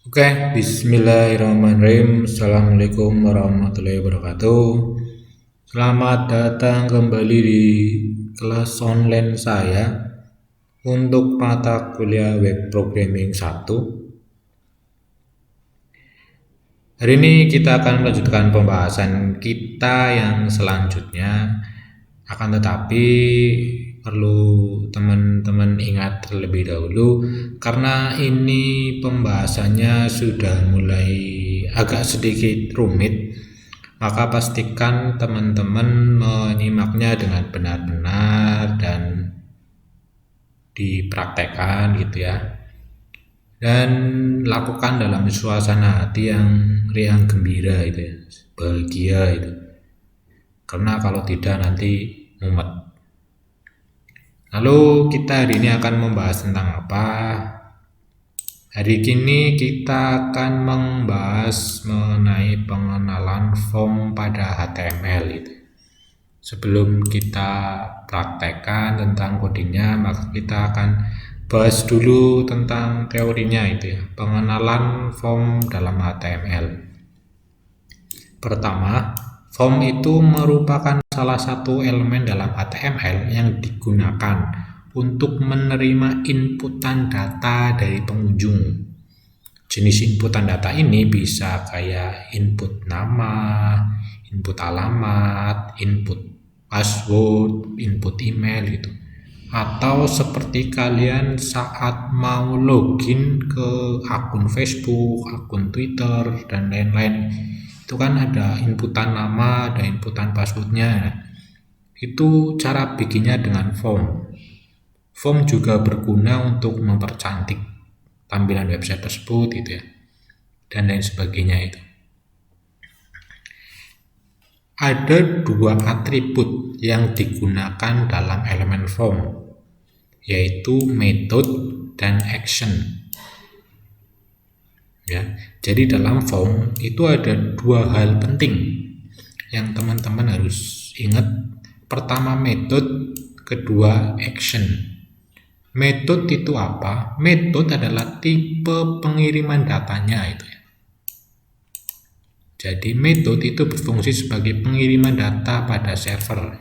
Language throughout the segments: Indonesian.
Oke, bismillahirrahmanirrahim. Assalamualaikum warahmatullahi wabarakatuh. Selamat datang kembali di kelas online saya untuk mata kuliah web programming 1. Hari ini kita akan melanjutkan pembahasan kita yang selanjutnya. Akan tetapi perlu teman-teman ingat terlebih dahulu karena ini pembahasannya sudah mulai agak sedikit rumit, maka pastikan teman-teman menyimaknya dengan benar-benar dan dipraktekkan gitu ya, dan lakukan dalam suasana hati yang riang gembira itu ya, bahagia itu, karena kalau tidak nanti mumet. Lalu kita hari ini akan membahas tentang apa? Hari ini kita akan membahas mengenai pengenalan form pada HTML itu. Sebelum kita praktekkan tentang codingnya, maka kita akan bahas dulu tentang teorinya itu ya, pengenalan form dalam HTML. Pertama, form itu merupakan salah satu elemen dalam HTML yang digunakan untuk menerima inputan data dari pengunjung. Jenis inputan data ini bisa kayak input nama, input alamat, input password, input email gitu. Atau seperti kalian saat mau login ke akun Facebook, akun Twitter, dan lain-lain. Itu kan ada inputan nama, ada inputan passwordnya. Itu cara bikinnya dengan form. Form juga berguna untuk mempercantik tampilan website tersebut gitu ya, dan lain sebagainya itu. Ada dua atribut yang digunakan dalam elemen form, yaitu method dan action. Ya, jadi dalam form itu ada dua hal penting yang teman-teman harus ingat. Pertama method, kedua action. Metode itu apa? Metode adalah tipe pengiriman datanya itu ya. Jadi metode itu berfungsi sebagai pengiriman data pada server.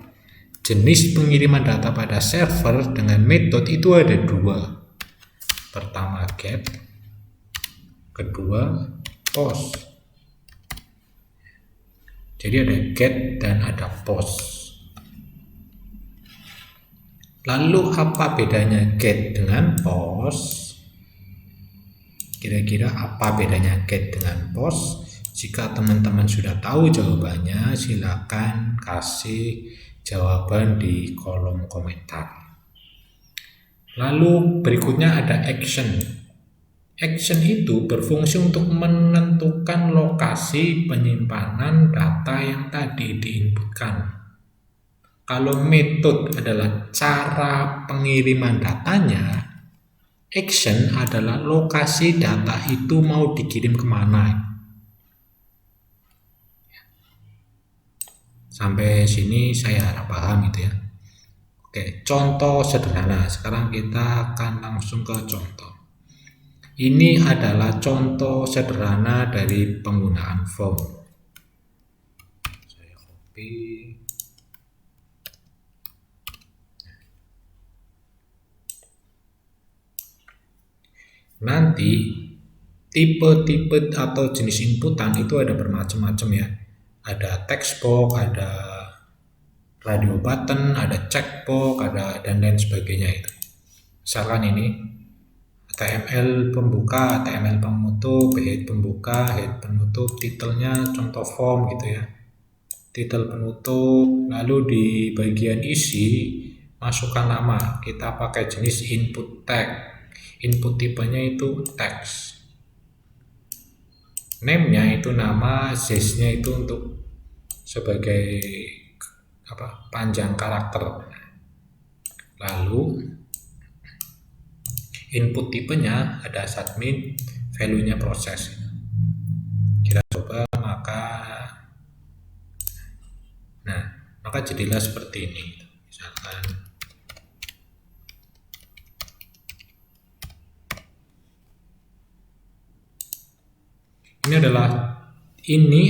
Jenis pengiriman data pada server dengan metode itu ada dua. Pertama get, kedua post. Jadi ada get dan ada post. Lalu apa bedanya get dengan post? Kira-kira apa bedanya get dengan post? Jika teman-teman sudah tahu jawabannya, silakan kasih jawaban di kolom komentar. Lalu berikutnya ada action. Action itu berfungsi untuk menentukan lokasi penyimpanan data yang tadi diinputkan. Kalau metode adalah cara pengiriman datanya, action adalah lokasi data itu mau dikirim kemana. Sampai sini saya harap paham gitu ya. Oke, contoh sederhana. Sekarang kita akan langsung ke contoh. Ini adalah contoh sederhana dari penggunaan form. Saya copy. Nanti tipe-tipe atau jenis inputan itu ada bermacam-macam ya. Ada text box, ada radio button, ada checkbox, ada dan lain sebagainya itu. Misalkan ini HTML pembuka, HTML penutup, head pembuka, head penutup, titelnya contoh form gitu ya. Titel penutup, lalu di bagian isi masukkan nama. Kita pakai jenis input tag. Input tipenya itu text. Name-nya itu nama, zest-nya itu untuk sebagai panjang karakter. Lalu input tipenya ada submit, value-nya proses. Kita coba maka jadilah seperti ini. Misalkan Ini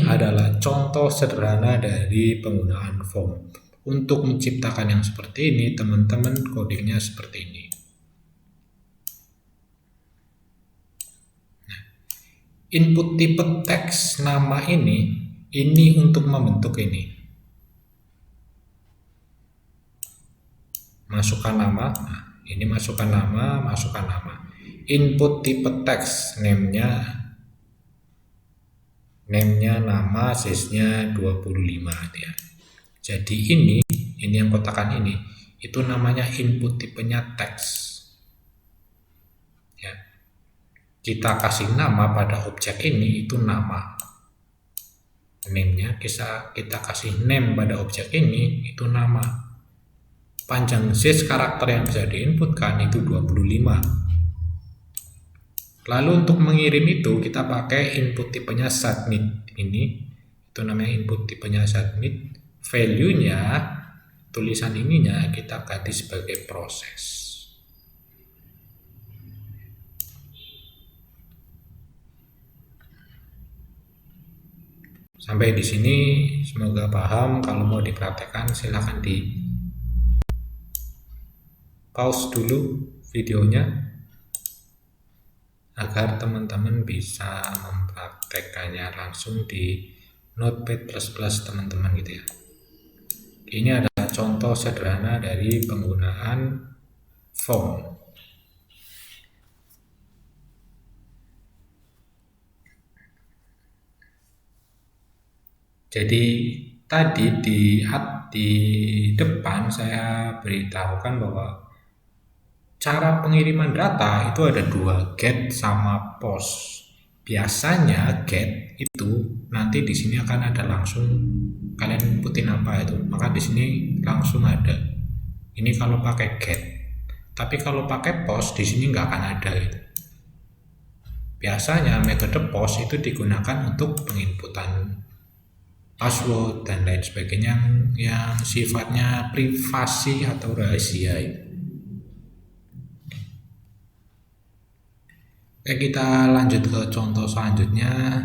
adalah contoh sederhana dari penggunaan form. Untuk menciptakan yang seperti ini, teman-teman codingnya seperti ini. Input tipe teks nama ini untuk membentuk ini. Masukkan nama, nah, ini masukkan nama. Input tipe teks, name-nya nama, size-nya 25 ya. Jadi ini yang kotakan ini, itu namanya input tipenya teks. Kita kasih nama pada objek ini, itu nama. Name-nya kita kasih name pada objek ini, itu nama. Panjang size karakter yang bisa diinputkan itu 25. Lalu untuk mengirim itu kita pakai input tipenya submit. Ini itu namanya input tipenya submit. Value-nya, tulisan ininya kita ganti sebagai proses. Sampai di sini semoga paham. Kalau mau dipraktekkan silahkan di pause dulu videonya agar teman-teman bisa mempraktekannya langsung di Notepad++ teman-teman gitu ya. Ini adalah contoh sederhana dari penggunaan form. Jadi tadi di depan saya beritahukan bahwa cara pengiriman data itu ada dua, get sama post. Biasanya get itu nanti di sini akan ada langsung kalian inputin apa itu, maka di sini langsung ada. Ini kalau pakai get. Tapi kalau pakai post di sini nggak akan ada gitu. Biasanya metode post itu digunakan untuk penginputan password dan lain sebagainya yang sifatnya privasi atau rahasia itu. Oke, kita lanjut ke contoh selanjutnya.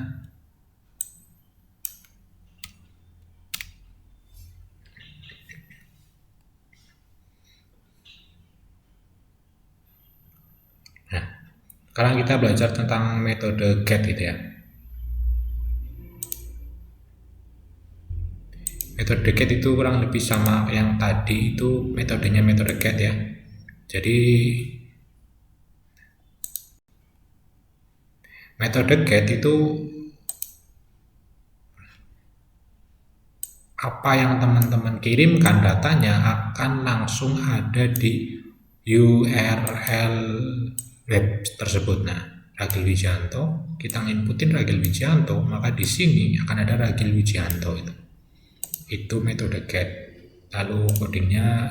Nah, sekarang kita belajar tentang metode get gitu ya. Metode get itu kurang lebih sama yang tadi itu metodenya metode get ya. Jadi metode get itu apa yang teman-teman kirimkan datanya akan langsung ada di URL web tersebut. Nah, Ragil Wijanto, kita inputin Ragil Wijanto, maka di sini akan ada Ragil Wijanto itu. Itu metode get. Lalu codingnya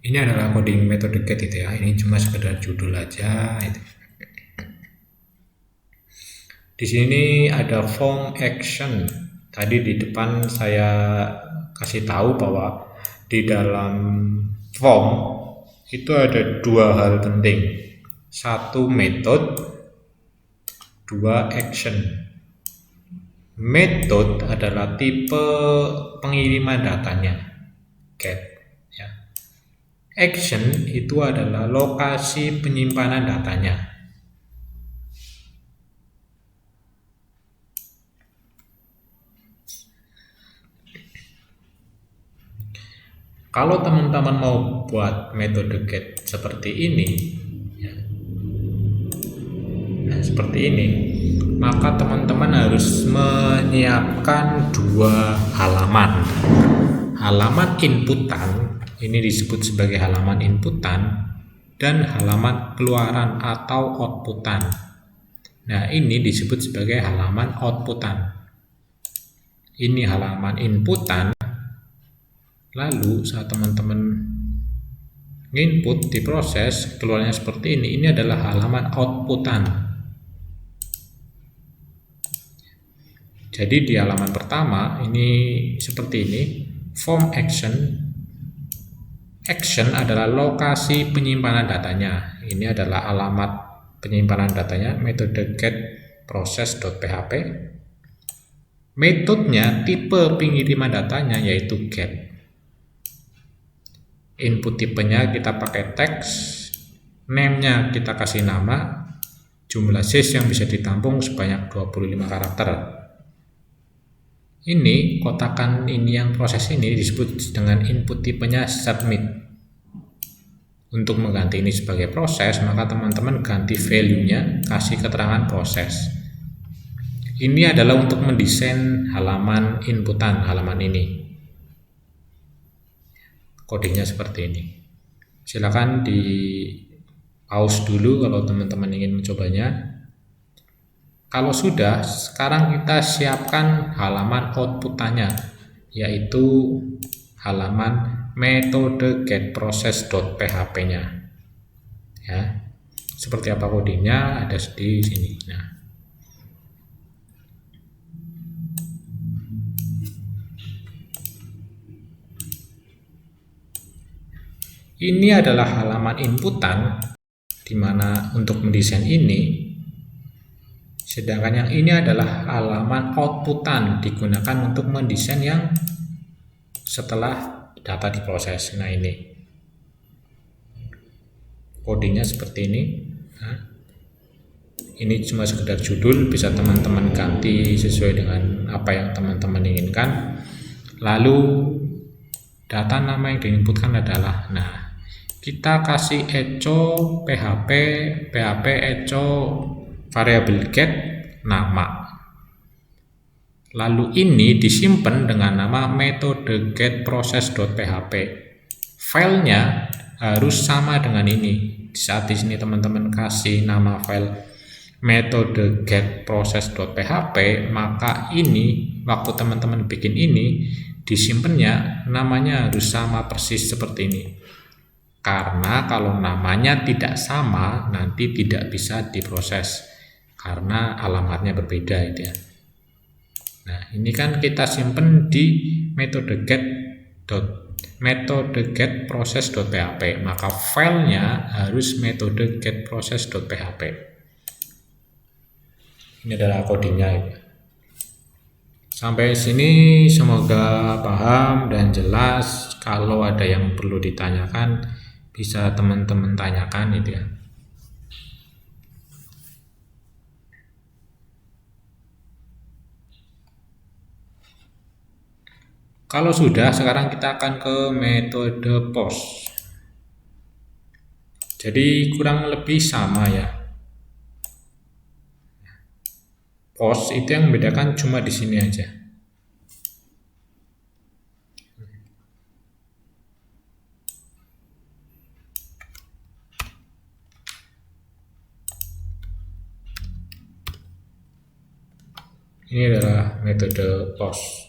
ini adalah coding metode get itu ya. Ini cuma sekedar judul aja itu. Di sini ada form action. Tadi di depan saya kasih tahu bahwa di dalam form itu ada dua hal penting. Satu method, dua action. Method adalah tipe pengiriman datanya, get. Action itu adalah lokasi penyimpanan datanya. Kalau teman-teman mau buat metode get seperti ini, ya, nah, seperti ini, maka teman-teman harus menyiapkan dua halaman. Halaman inputan, ini disebut sebagai halaman inputan, dan halaman keluaran atau outputan. Nah, ini disebut sebagai halaman outputan. Ini halaman inputan. Lalu saat teman-teman input diproses, keluarnya seperti ini adalah halaman outputan. Jadi di halaman pertama ini seperti ini, form action. Action adalah lokasi penyimpanan datanya. Ini adalah alamat penyimpanan datanya, metode get process.php. Metodenya tipe pengiriman datanya yaitu get. Input tipenya kita pakai teks, name-nya kita kasih nama, jumlah sys yang bisa ditampung sebanyak 25 karakter. Ini kotakan ini yang proses ini disebut dengan input tipenya submit. Untuk mengganti ini sebagai proses, maka teman-teman ganti value-nya, kasih keterangan proses. Ini adalah untuk mendesain halaman inputan, halaman ini. Kodenya seperti ini. Silakan di pause dulu kalau teman-teman ingin mencobanya. Kalau sudah, sekarang kita siapkan halaman outputannya, yaitu halaman metode getProcess.php-nya. Ya, seperti apa kodenya ada di sini. Nah, ini adalah halaman inputan, di mana untuk mendesain ini. Sedangkan yang ini adalah halaman outputan, digunakan untuk mendesain yang setelah data diproses. Nah, ini kodenya seperti ini. Nah, ini cuma sekedar judul, bisa teman-teman ganti sesuai dengan apa yang teman-teman inginkan. Lalu data nama yang diinputkan adalah, nah, kita kasih echo php echo variable get nama. Lalu ini disimpan dengan nama metode getProcess.php. Filenya harus sama dengan ini. Saat di sini teman-teman kasih nama file metode getProcess.php, maka ini waktu teman-teman bikin ini disimpannya namanya harus sama persis seperti ini. Karena kalau namanya tidak sama nanti tidak bisa diproses karena alamatnya berbeda itu ya. Nah, ini kan kita simpen di metode getProcess.php, maka filenya harus metode getProcess.php. Ini adalah kodenya. Sampai sini semoga paham dan jelas. Kalau ada yang perlu ditanyakan bisa teman-teman tanyakan itu ya. Kalau sudah, sekarang kita akan ke metode post. Jadi kurang lebih sama ya. Post itu yang membedakan cuma di sini aja. Ini adalah metode post.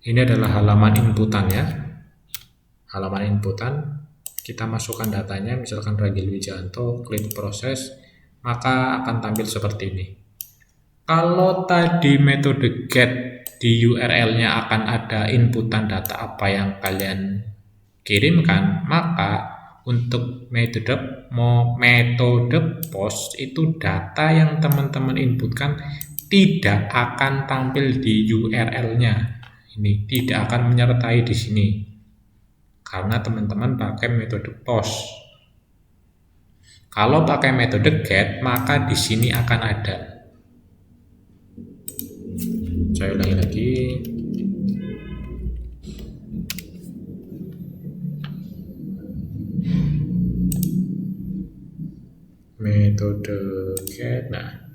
Ini adalah halaman inputan ya. Halaman inputan, kita masukkan datanya, misalkan Ragil Wijanto, klik proses, maka akan tampil seperti ini. Kalau tadi metode get di URL-nya akan ada inputan data apa yang kalian kirimkan, maka untuk metode post itu data yang teman-teman inputkan tidak akan tampil di URL-nya. Ini tidak akan menyertai di sini karena teman-teman pakai metode post. Kalau pakai metode get, maka di sini akan ada. Saya ulangi lagi. Metode get. Nah,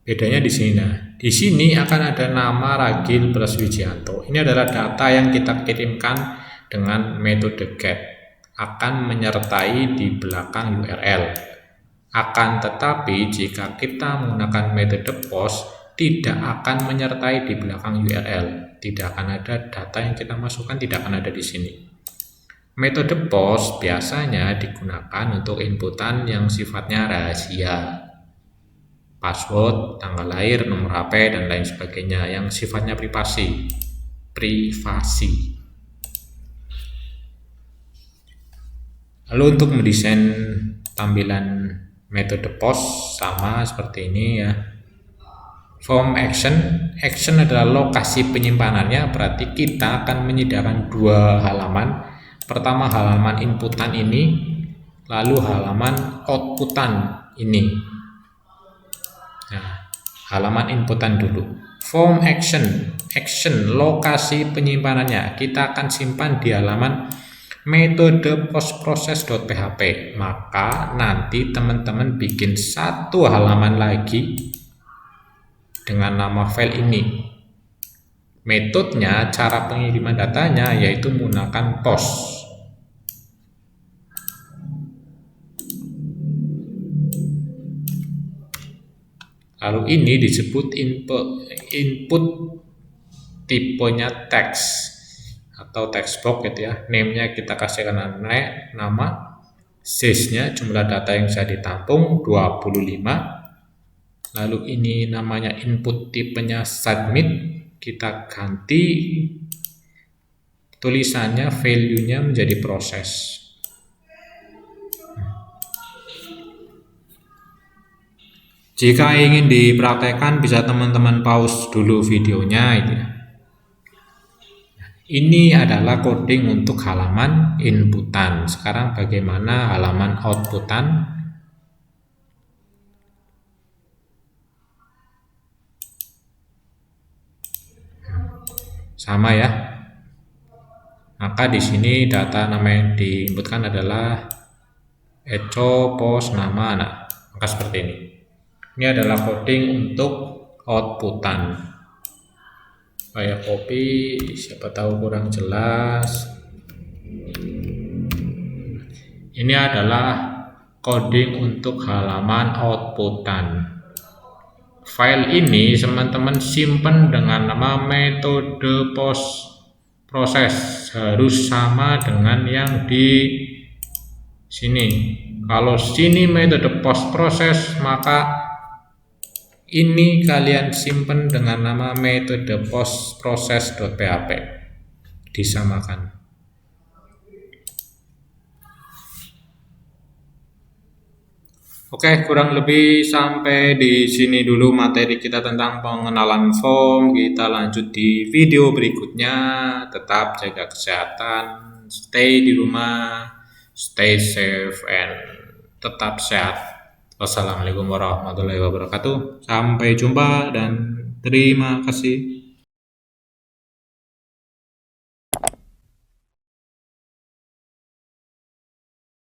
bedanya di sini. Nah, di sini akan ada nama Ragil plus Wijanto. Ini adalah data yang kita kirimkan dengan metode get. Akan menyertai di belakang URL. Akan tetapi jika kita menggunakan metode POST, tidak akan menyertai di belakang URL. Tidak akan ada data yang kita masukkan, tidak akan ada di sini. Metode POST biasanya digunakan untuk inputan yang sifatnya rahasia. Password, tanggal lahir, nomor HP, dan lain sebagainya yang sifatnya privasi. Lalu untuk mendesain tampilan metode POST sama seperti ini ya. Form action adalah lokasi penyimpanannya, berarti kita akan menyediakan dua halaman. Pertama halaman inputan ini, lalu halaman outputan ini. Nah, halaman inputan dulu. Form action lokasi penyimpanannya, kita akan simpan di halaman metode postprocess.php. Maka nanti teman-teman bikin satu halaman lagi dengan nama file ini. Metodenya, cara pengiriman datanya yaitu menggunakan POST. Lalu ini disebut input tipenya teks atau text box gitu ya. Name-nya kita kasihkan nama, size-nya jumlah data yang bisa ditampung 25. Lalu ini namanya input tipenya submit, kita ganti tulisannya, value-nya menjadi proses. Jika ingin dipraktekkan bisa teman-teman pause dulu videonya itu ya. Ini adalah coding untuk halaman inputan. Sekarang bagaimana halaman outputan? Sama ya. Maka di sini data nama yang diinputkan adalah echo post nama anak. Maka seperti ini. Ini adalah coding untuk outputan. Saya copy, siapa tahu kurang jelas. Ini adalah coding untuk halaman outputan. File ini teman-teman simpan dengan nama metode post proses, harus sama dengan yang di sini. Kalau sini metode post proses, maka ini kalian simpan dengan nama metode postprocess.php, disamakan. Oke, kurang lebih sampai di sini dulu materi kita tentang pengenalan form. Kita lanjut di video berikutnya. Tetap jaga kesehatan, stay di rumah, stay safe, and tetap sehat. Wassalamualaikum warahmatullahi wabarakatuh. Sampai jumpa dan terima kasih.